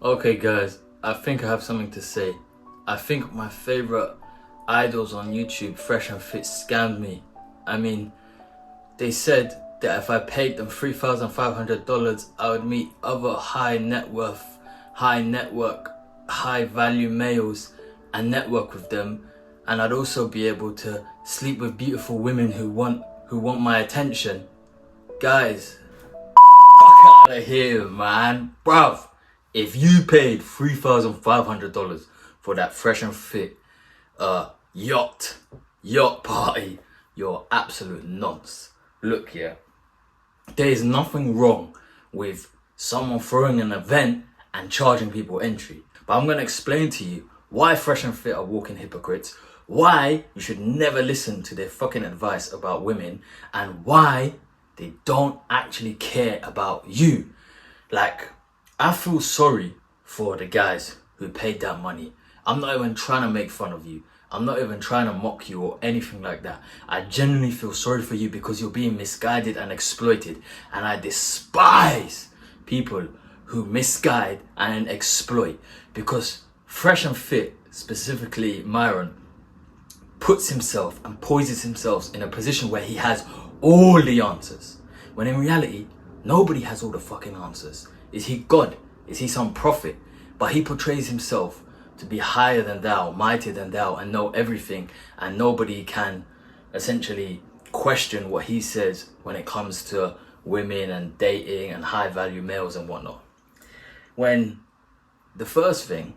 Okay guys, I think I have something to say. I think my favorite idols on YouTube, Fresh and Fit, scammed me. I mean, they said that if I paid them $3,500, I would meet other high network, high value males and network with them, and I'd also be able to sleep with beautiful women who want my attention. Guys, fuck out of here, man. Bruv, if you paid $3,500 for that Fresh and Fit yacht party, you're absolute nonce. Look here, there is nothing wrong with someone throwing an event and charging people entry. But I'm going to explain to you why Fresh and Fit are walking hypocrites, why you should never listen to their fucking advice about women, and why they don't actually care about you. Like, I feel sorry for the guys who paid that money. I'm not even trying to make fun of you. I'm not even trying to mock you or anything like that. I genuinely feel sorry for you because you're being misguided and exploited. And I despise people who misguide and exploit, because Fresh and Fit, specifically Myron, puts himself and poises himself in a position where he has all the answers, when in reality nobody has all the fucking answers. Is he God? Is he some prophet? But he portrays himself to be higher than thou, mightier than thou, and know everything, and nobody can essentially question what he says when it comes to women and dating and high value males and whatnot. When the first thing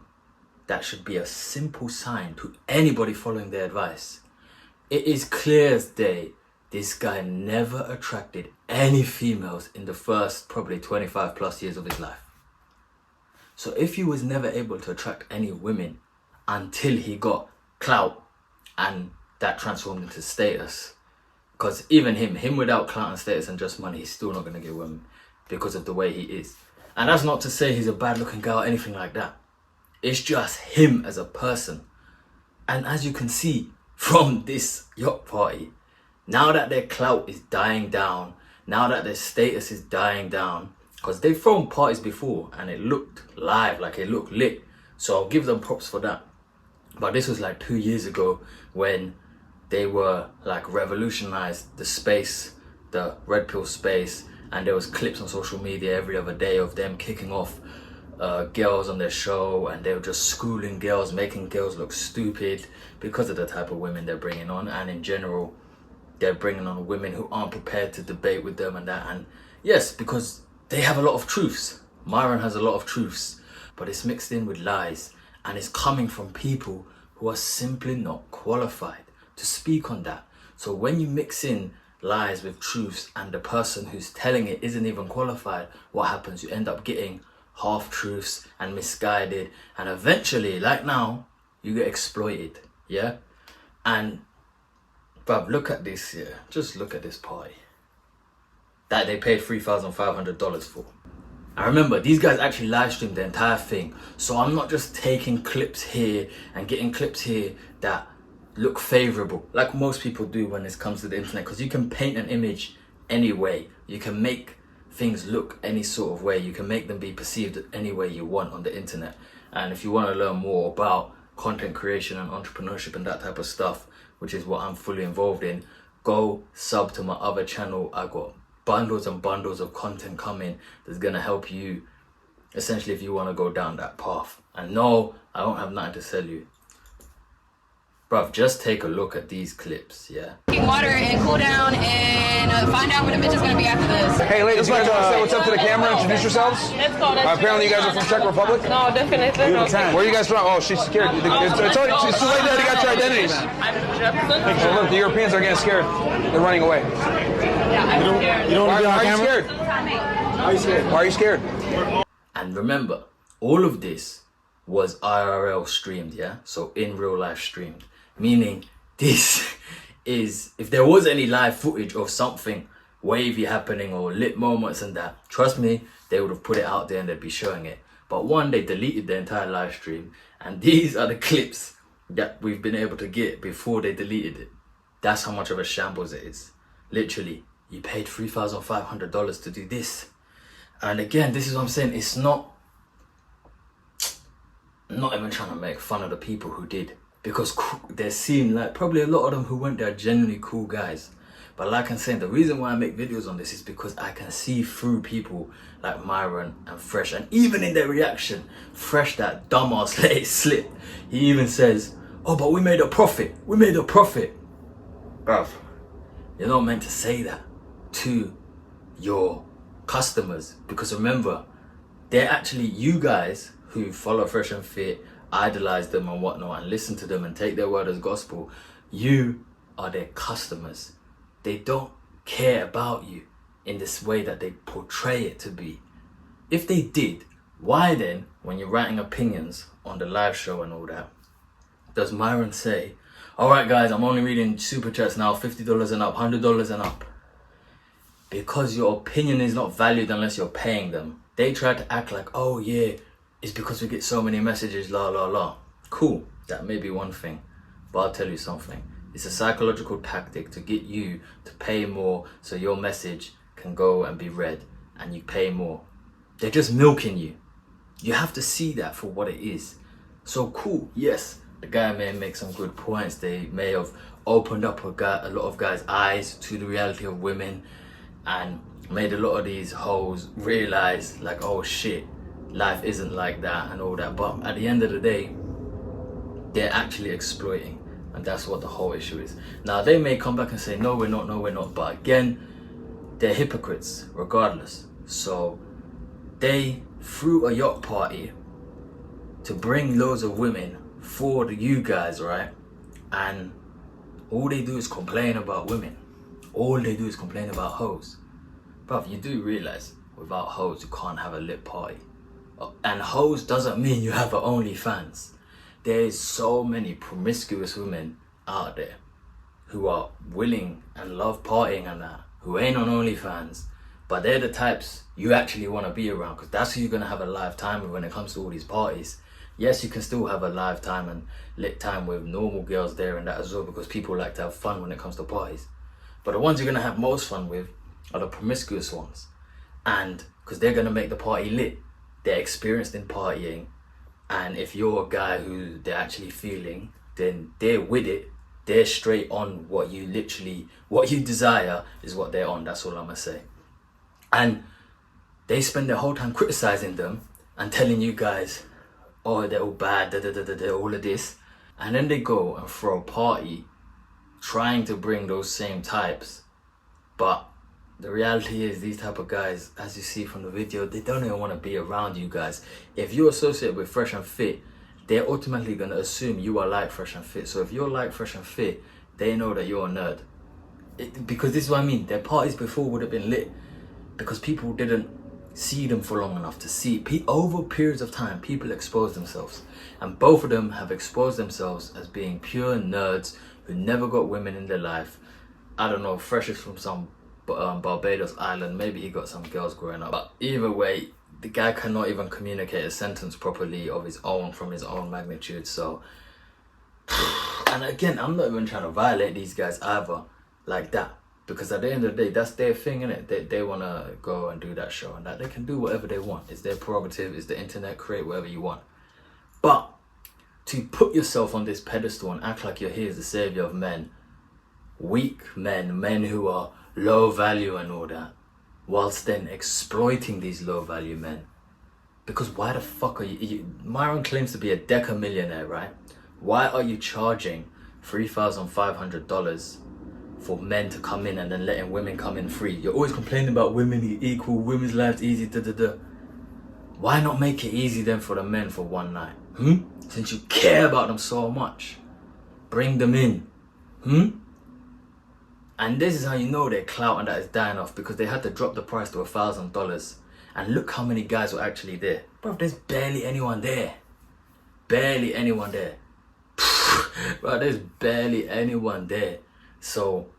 that should be a simple sign to anybody following their advice, it is clear as day this guy never attracted any females in the first probably 25 plus years of his life. So if he was never able to attract any women until he got clout and that transformed into status, because even him without clout and status and just money, he's still not going to get women because of the way he is. And that's not to say he's a bad looking guy or anything like that. It's just him as a person. And as you can see from this yacht party, now that their clout is dying down, now that their status is dying down, because they've thrown parties before and it looked live, like it looked lit. So I'll give them props for that. But this was like 2 years ago when they were like revolutionized the space, the red pill space, and there was clips on social media every other day of them kicking off girls on their show, and they were just schooling girls, making girls look stupid because of the type of women they're bringing on. And in general, they're bringing on women who aren't prepared to debate with them and that. And yes, because they have a lot of truths. Myron has a lot of truths, but it's mixed in with lies, and it's coming from people who are simply not qualified to speak on that. So when you mix in lies with truths and the person who's telling it isn't even qualified, what happens? You end up getting half truths and misguided, and eventually, like now, you get exploited. Yeah. And bruv, look at this here. Just look at this party that they paid $3,500 for. I remember these guys actually live streamed the entire thing, so I'm not just taking clips here and getting clips here that look favorable like most people do when it comes to the internet, because you can paint an image any way, you can make things look any sort of way, you can make them be perceived any way you want on the internet. And if you want to learn more about content creation and entrepreneurship and that type of stuff, which is what I'm fully involved in, go sub to my other channel. I got bundles and bundles of content coming that's gonna help you essentially if you want to go down that path. And no, I don't have nothing to sell you. Bruv, just take a look at these clips, yeah? Water and cool down and find out where the bitch is gonna be after this. Hey ladies, you guys want to say what's up to the camera, introduce yourselves? Let's go. Apparently you guys are from Czech Republic? No, definitely. No. Where are you guys from? Oh, she's scared. It's too late, they already got your identities. Oh, look, the Europeans are getting scared. They're running away. Yeah, I'm scared. You don't want to be on camera? Scared? Why are you scared? Why are you scared? And remember, all of this was IRL streamed, yeah? So in real life streamed. Meaning this is, if there was any live footage of something wavy happening or lit moments and that, trust me, they would have put it out there and they'd be showing it. But one, they deleted the entire live stream, and these are the clips that we've been able to get before they deleted it. That's how much of a shambles it is. Literally, you paid $3,500 to do this. And again, this is what I'm saying, it's not I'm not even trying to make fun of the people who did, because there seem like probably a lot of them who went there are genuinely cool guys. But like I'm saying, the reason why I make videos on this is because I can see through people like Myron and Fresh, and even in their reaction, Fresh, that dumbass, let it slip. He even says, oh, but we made a profit. We made a profit. Bruv, you're not meant to say that to your customers, because remember, they're actually, you guys who follow Fresh and Fit, idolize them and whatnot, and listen to them and take their word as gospel, you are their customers. They don't care about you in this way that they portray it to be. If they did, why then, when you're writing opinions on the live show and all that, does Myron say, all right guys, I'm only reading super chats now, $50 and up, $100 and up? Because your opinion is not valued unless you're paying them. They try to act like, oh yeah, it's because we get so many messages, la la la. Cool, that may be one thing, but I'll tell you something. It's a psychological tactic to get you to pay more so your message can go and be read and you pay more. They're just milking you. You have to see that for what it is. So cool, yes, the guy may make some good points. They may have opened up a lot of guys' eyes to the reality of women and made a lot of these hoes realize like, oh shit, life isn't like that and all that. But at the end of the day, they're actually exploiting. And that's what the whole issue is. Now, they may come back and say, no, we're not, no, we're not. But again, they're hypocrites regardless. So they threw a yacht party to bring loads of women for you guys, right? And all they do is complain about women. All they do is complain about hoes. Bruv, you do realize without hoes, you can't have a lit party. And hoes doesn't mean you have an OnlyFans. There's so many promiscuous women out there who are willing and love partying and that, who ain't on OnlyFans, but they're the types you actually want to be around, because that's who you're going to have a live time with when it comes to all these parties. Yes, you can still have a live time and lit time with normal girls there and that as well, because people like to have fun when it comes to parties. But the ones you're going to have most fun with are the promiscuous ones. And because they're going to make the party lit. They're experienced in partying. And if you're a guy who they're actually feeling, then they're with it. They're straight on what you desire is what they're on. That's all I'm going to say. And they spend their whole time criticizing them and telling you guys, oh, they're all bad, all of this. And then they go and throw a party trying to bring those same types. But the reality is, these type of guys, as you see from the video, they don't even want to be around you guys. If you associate with Fresh and Fit, they're ultimately going to assume you are like Fresh and Fit. So if you're like Fresh and Fit, they know that you're a nerd. Because this is what I mean. Their parties before would have been lit because people didn't see them for long enough to see. Over periods of time, people expose themselves. And both of them have exposed themselves as being pure nerds who never got women in their life. I don't know, Fresh is from some Barbados island, maybe he got some girls growing up, but either way, the guy cannot even communicate a sentence properly of his own, from his own magnitude. So, and again, I'm not even trying to violate these guys either like that, because at the end of the day, that's their thing, innit? They want to go and do that show and that. They can do whatever they want. It's their prerogative. It's the internet. Create whatever you want. But to put yourself on this pedestal and act like you're here as the savior of men, weak men who are low value and all that, whilst then exploiting these low value men. Because why the fuck are you Myron claims to be a deca millionaire, right? Why are you charging $3,500 for men to come in and then letting women come in free? You're always complaining about women equal, women's lives easy, Why not make it easy then for the men for one night? Since you care about them so much, bring them in. And this is how you know their clout and that is dying off, because they had to drop the price to $1,000. And look how many guys were actually there. Bro, there's barely anyone there. Barely anyone there. Bro, there's barely anyone there. So,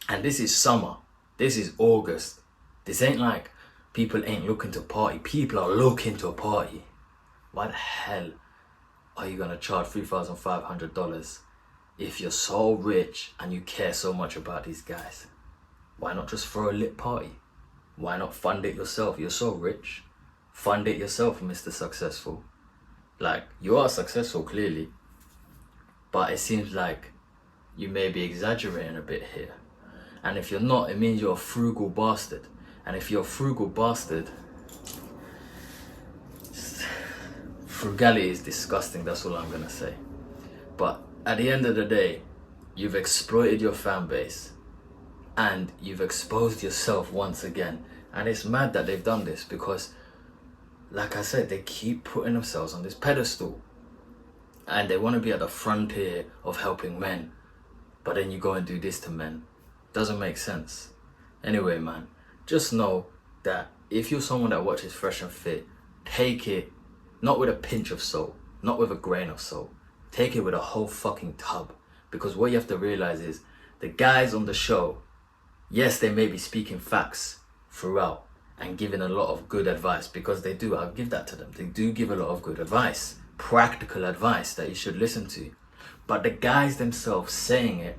and this is summer. This is August. This ain't like people ain't looking to party. People are looking to party. Why the hell are you gonna charge $3,500 if you're so rich and you care so much about these guys? Why not just throw a lit party? Why not fund it yourself? You're so rich. Fund it yourself, Mr. Successful. Like, you are successful clearly, but it seems like you may be exaggerating a bit here. And if you're not, it means you're a frugal bastard. And if you're a frugal bastard, frugality is disgusting, that's all I'm gonna say. But at the end of the day, you've exploited your fan base and you've exposed yourself once again. And it's mad that they've done this because, like I said, they keep putting themselves on this pedestal and they want to be at the frontier of helping men. But then you go and do this to men. Doesn't make sense. Anyway, man, just know that if you're someone that watches Fresh and Fit, take it not with a pinch of salt, not with a grain of salt. Take it with a whole fucking tub. Because what you have to realize is the guys on the show, yes, they may be speaking facts throughout and giving a lot of good advice, because they do. I'll give that to them. They do give a lot of good advice, practical advice that you should listen to. But the guys themselves saying it,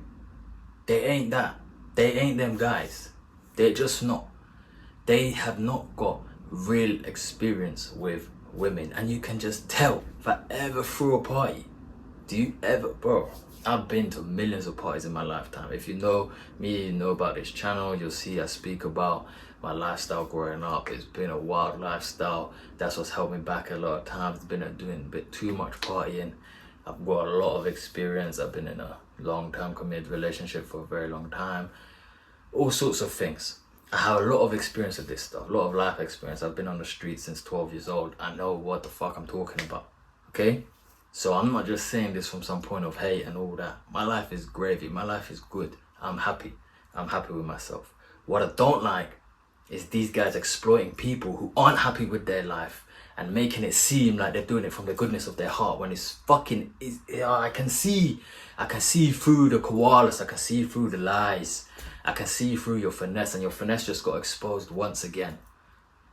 they ain't that. They ain't them guys. They're just not. They have not got real experience with women, and you can just tell. If I ever threw a party, do you ever, bro? I've been to millions of parties in my lifetime. If you know me, you know about this channel, you'll see I speak about my lifestyle growing up. It's been a wild lifestyle. That's what's held me back a lot of times. It's been doing a bit too much partying. I've got a lot of experience. I've been in a long-term committed relationship for a very long time. All sorts of things. I have a lot of experience with this stuff, a lot of life experience. I've been on the street since 12 years old. I know what the fuck I'm talking about, okay? So I'm not just saying this from some point of hate and all that. My life is gravy. My life is good. I'm happy. I'm happy with myself. What I don't like is these guys exploiting people who aren't happy with their life and making it seem like they're doing it from the goodness of their heart when it's fucking, I can see through the koalas. I can see through the lies. I can see through your finesse, and your finesse just got exposed once again.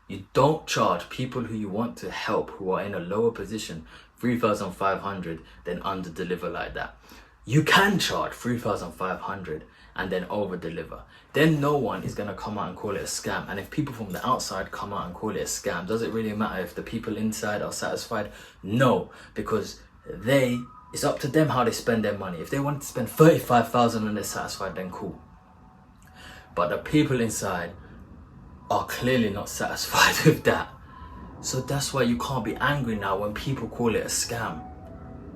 You don't charge people who you want to help, who are in a lower position, 3,500, then under deliver like that. You can charge 3,500 and then over deliver. Then no one is gonna come out and call it a scam. And if people from the outside come out and call it a scam, does it really matter if the people inside are satisfied? No, because it's up to them how they spend their money. If they want to spend 35,000 and they're satisfied, then cool. But the people inside are clearly not satisfied with that. So that's why you can't be angry now when people call it a scam.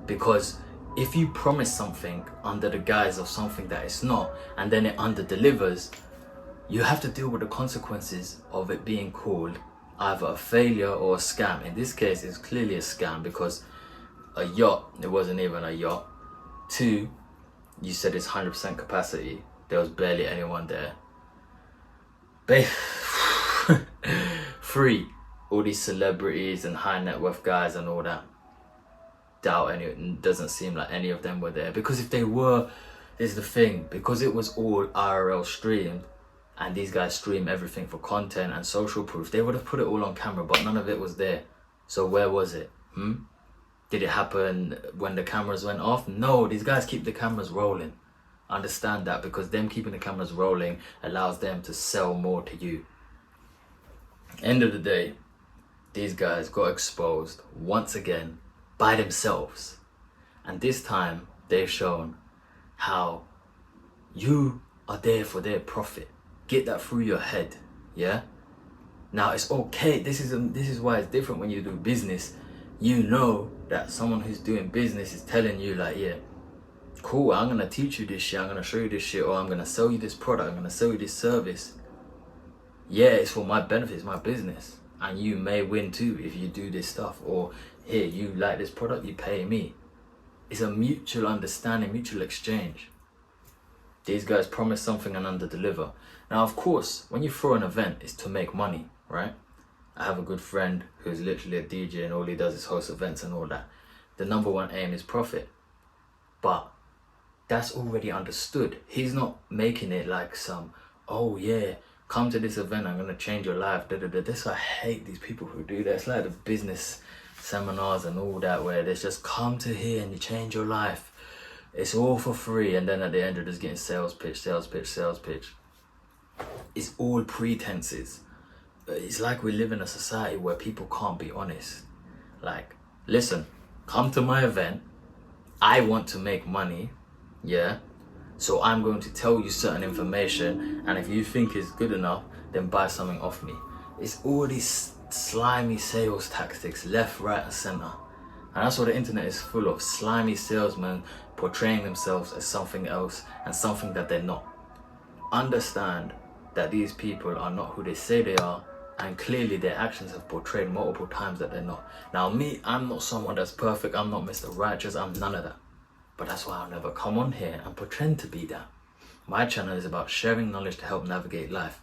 Because if you promise something under the guise of something that it's not, and then it under delivers, you have to deal with the consequences of it being called either a failure or a scam. In this case, it's clearly a scam because a yacht, it wasn't even a yacht. 2, you said it's 100% capacity. There was barely anyone there. 3, all these celebrities and high net worth guys and all that. Doubt any, it doesn't seem like any of them were there, because if they were, is the thing, because it was all IRL streamed and these guys stream everything for content and social proof, they would have put it all on camera, but none of it was there. So where was it? Did it happen when the cameras went off? No, these guys keep the cameras rolling. Understand that, because them keeping the cameras rolling allows them to sell more to you. End of the day, these guys got exposed once again by themselves, and this time they've shown how you are there for their profit. Get that through your head. Yeah, now it's okay. This is why it's different when you do business. You know that someone who's doing business is telling you like, yeah, cool, I'm gonna teach you this shit, I'm gonna show you this shit, or I'm gonna sell you this product, I'm gonna sell you this service. Yeah, it's for my benefit, it's my business, and you may win too if you do this stuff. Or here, you like this product, you pay me. It's a mutual understanding, mutual exchange. These guys promise something and under deliver. Now, of course, when you throw an event, it's to make money, right? I have a good friend who's literally a DJ and all he does is host events and all that. The number one aim is profit, but that's already understood. He's not making it like some, oh yeah, come to this event, I'm gonna change your life, This, I hate these people who do that. It's like the business seminars and all that, where there's just come to here and you change your life. It's all for free, and then at the end you're just getting sales pitch. It's all pretenses. It's like we live in a society where people can't be honest. Like, listen, come to my event. I want to make money, yeah? So I'm going to tell you certain information, and if you think it's good enough, then buy something off me. It's all these slimy sales tactics, left, right, and center. And that's what the internet is full of. Slimy salesmen portraying themselves as something else and something that they're not. Understand that these people are not who they say they are, and clearly their actions have portrayed multiple times that they're not. Now me, I'm not someone that's perfect, I'm not Mr. Righteous, I'm none of that. But that's why I'll never come on here and pretend to be that. My channel is about sharing knowledge to help navigate life.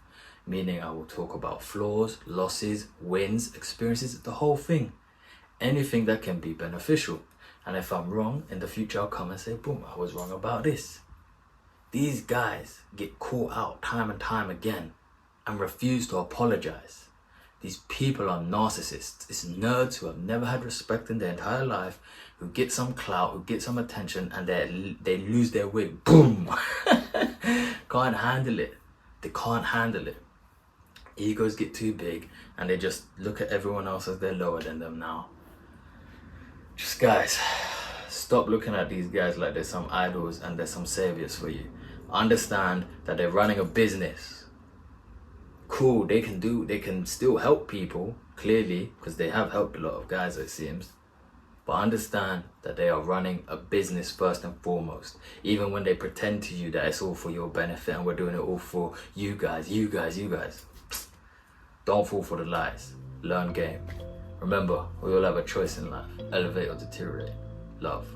Meaning I will talk about flaws, losses, wins, experiences, the whole thing. Anything that can be beneficial. And if I'm wrong, in the future I'll come and say, boom, I was wrong about this. These guys get caught out time and time again and refuse to apologize. These people are narcissists. It's nerds who have never had respect in their entire life, who get some clout, who get some attention, and they lose their wig. Boom! Can't handle it. They can't handle it. Egos get too big and they just look at everyone else as they're lower than them now. Just guys, stop looking at these guys like they're some idols and they're some saviors for you. Understand that they're running a business. Cool, they can still help people, clearly, because they have helped a lot of guys, it seems. But understand that they are running a business first and foremost. Even when they pretend to you that it's all for your benefit and we're doing it all for you guys. Don't fall for the lies. Learn game. Remember, we all have a choice in life. Elevate or deteriorate. Love.